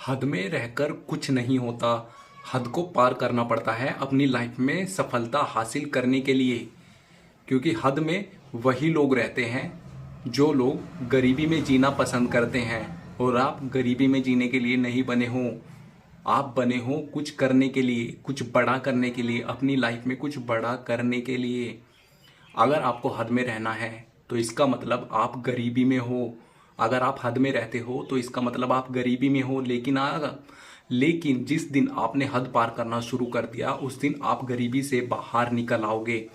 हद में रहकर कुछ नहीं होता। हद को पार करना पड़ता है अपनी लाइफ में सफलता हासिल करने के लिए। क्योंकि हद में वही लोग रहते हैं जो लोग गरीबी में जीना पसंद करते हैं। और आप गरीबी में जीने के लिए नहीं बने हो। आप बने हो कुछ करने के लिए, कुछ बड़ा करने के लिए, अपनी लाइफ में कुछ बड़ा करने के लिए। अगर आपको हद में रहना है तो इसका मतलब आप गरीबी में हो। अगर आप हद में रहते हो तो इसका मतलब आप गरीबी में हो। लेकिन जिस दिन आपने हद पार करना शुरू कर दिया उस दिन आप गरीबी से बाहर निकल आओगे।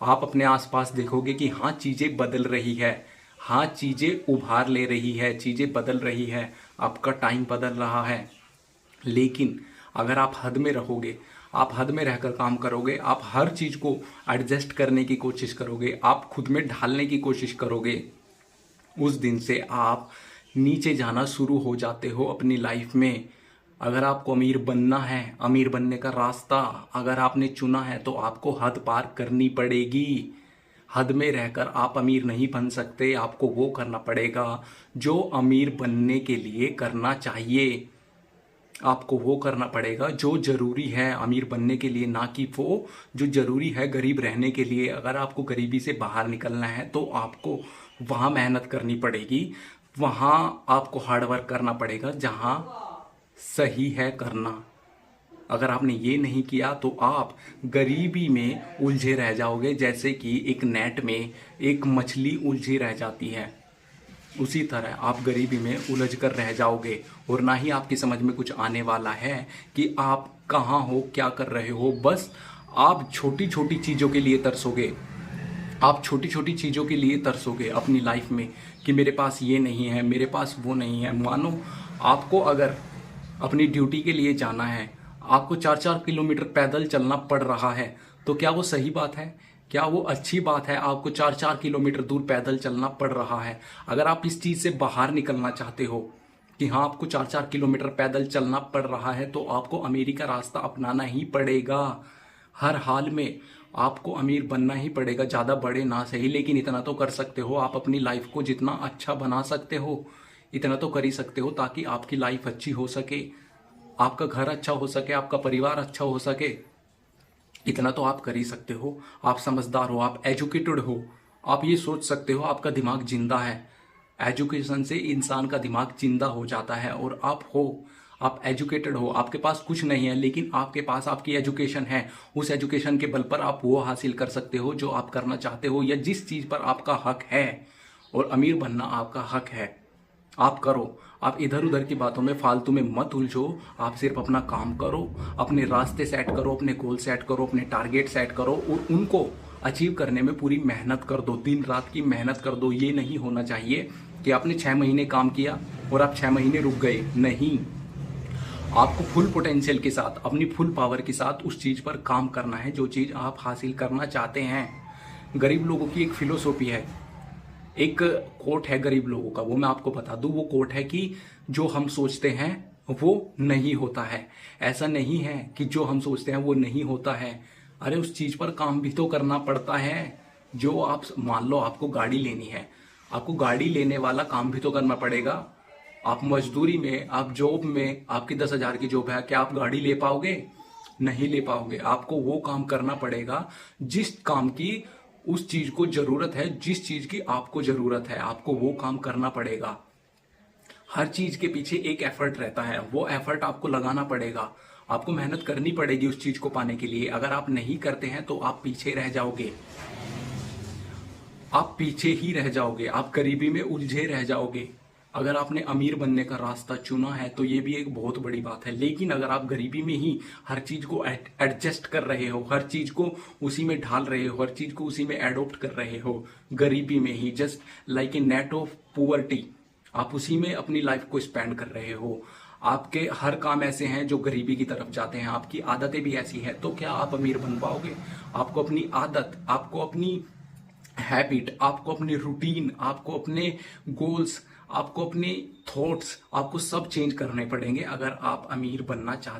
आप अपने आसपास देखोगे कि हाँ, चीज़ें बदल रही है, हाँ, चीज़ें उभार ले रही है, चीज़ें बदल रही है, आपका टाइम बदल रहा है। लेकिन अगर आप हद में रहोगे, आप हद में रहकर काम करोगे, आप हर चीज़ को एडजस्ट करने की कोशिश करोगे, आप खुद में ढालने की कोशिश करोगे, उस दिन से आप नीचे जाना शुरू हो जाते हो अपनी लाइफ में। अगर आपको अमीर बनना है, अमीर बनने का रास्ता अगर आपने चुना है तो आपको हद पार करनी पड़ेगी। हद में रहकर आप अमीर नहीं बन सकते। आपको वो करना पड़ेगा जो अमीर बनने के लिए करना चाहिए। आपको वो करना पड़ेगा जो जरूरी है अमीर बनने के लिए, ना कि वो जो जरूरी है गरीब रहने के लिए। अगर आपको गरीबी से बाहर निकलना है तो आपको वहाँ मेहनत करनी पड़ेगी, वहाँ आपको हार्डवर्क करना पड़ेगा जहाँ सही है करना। अगर आपने ये नहीं किया तो आप गरीबी में उलझे रह जाओगे, जैसे कि एक नेट में एक मछली उलझी रह जाती है, उसी तरह आप गरीबी में उलझ कर रह जाओगे। और ना ही आपकी समझ में कुछ आने वाला है कि आप कहाँ हो, क्या कर रहे हो। बस आप छोटी छोटी चीज़ों के लिए तरसोगे। आप छोटी छोटी चीज़ों के लिए तरसोगे अपनी लाइफ में कि मेरे पास ये नहीं है, मेरे पास वो नहीं है। मानो आपको अगर अपनी ड्यूटी के लिए जाना है, आपको 4-4 किलोमीटर पैदल चलना पड़ रहा है, तो क्या वो सही बात है? क्या वो अच्छी बात है? आपको 4-4 किलोमीटर दूर पैदल चलना पड़ रहा है। अगर आप इस चीज़ से बाहर निकलना चाहते हो कि हाँ, आपको 4-4 किलोमीटर पैदल चलना पड़ रहा है, तो आपको अमीरी का रास्ता अपनाना ही पड़ेगा। हर हाल में आपको अमीर बनना ही पड़ेगा। ज़्यादा बड़े ना सही, लेकिन इतना तो कर सकते हो। आप अपनी लाइफ को जितना अच्छा बना सकते हो इतना तो कर ही सकते हो, ताकि आपकी लाइफ अच्छी हो सके, आपका घर अच्छा हो सके, आपका परिवार अच्छा हो सके। इतना तो आप कर ही सकते हो। आप समझदार हो, आप एजुकेटेड हो, आप ये सोच सकते हो, आपका दिमाग जिंदा है। एजुकेशन से इंसान का दिमाग जिंदा हो जाता है। और आप एजुकेटेड हो, आपके पास कुछ नहीं है लेकिन आपके पास आपकी एजुकेशन है। उस एजुकेशन के बल पर आप वो हासिल कर सकते हो जो आप करना चाहते हो, या जिस चीज़ पर आपका हक है। और अमीर बनना आपका हक है, आप करो। आप इधर उधर की बातों में फालतू में मत उलझो। आप सिर्फ अपना काम करो, अपने रास्ते सेट करो, अपने गोल सेट करो, अपने टारगेट सेट करो और उनको अचीव करने में पूरी मेहनत कर दो, दिन रात की मेहनत कर दो। ये नहीं होना चाहिए कि आपने 6 महीने काम किया और आप 6 महीने रुक गए। नहीं, आपको फुल पोटेंशियल के साथ, अपनी फुल पावर के साथ उस चीज़ पर काम करना है जो चीज़ आप हासिल करना चाहते हैं। गरीब लोगों की एक फिलोसॉफी है, एक कोट है गरीब लोगों का, वो मैं आपको बता दूं। वो कोट है कि जो हम सोचते हैं वो नहीं होता है। ऐसा नहीं है कि जो हम सोचते हैं वो नहीं होता है। अरे उस चीज पर काम भी तो करना पड़ता है। जो आप मान लो आपको गाड़ी लेनी है, आपको गाड़ी लेने वाला काम भी तो करना पड़ेगा। आप मजदूरी में, आप जॉब में, आपकी 10,000 की जॉब है, क्या आप गाड़ी ले पाओगे? नहीं ले पाओगे। आपको वो काम करना पड़ेगा जिस काम की उस चीज को जरूरत है, जिस चीज की आपको जरूरत है, आपको वो काम करना पड़ेगा। हर चीज के पीछे एक एफर्ट रहता है, वो एफर्ट आपको लगाना पड़ेगा। आपको मेहनत करनी पड़ेगी उस चीज को पाने के लिए। अगर आप नहीं करते हैं तो आप पीछे रह जाओगे। आप पीछे ही रह जाओगे, आप गरीबी में उलझे रह जाओगे। अगर आपने अमीर बनने का रास्ता चुना है तो ये भी एक बहुत बड़ी बात है। लेकिन अगर आप गरीबी में ही हर चीज को एडजस्ट कर रहे हो, हर चीज को उसी में ढाल रहे हो, हर चीज को उसी में एडॉप्ट कर रहे हो, गरीबी में ही, just like a net of poverty, आप उसी में अपनी लाइफ को स्पेंड कर रहे हो। आपके हर काम ऐसे हैं जो गरीबी की तरफ जाते हैं, आपकी आदतें भी ऐसी हैं, तो क्या आप अमीर बन पाओगे? आपको अपनी आदत, आपको अपनी हैबिट, आपको अपनी रूटीन, आपको अपने गोल्स, आपको अपने थॉट्स, आपको सब चेंज करने पड़ेंगे अगर आप अमीर बनना चाहते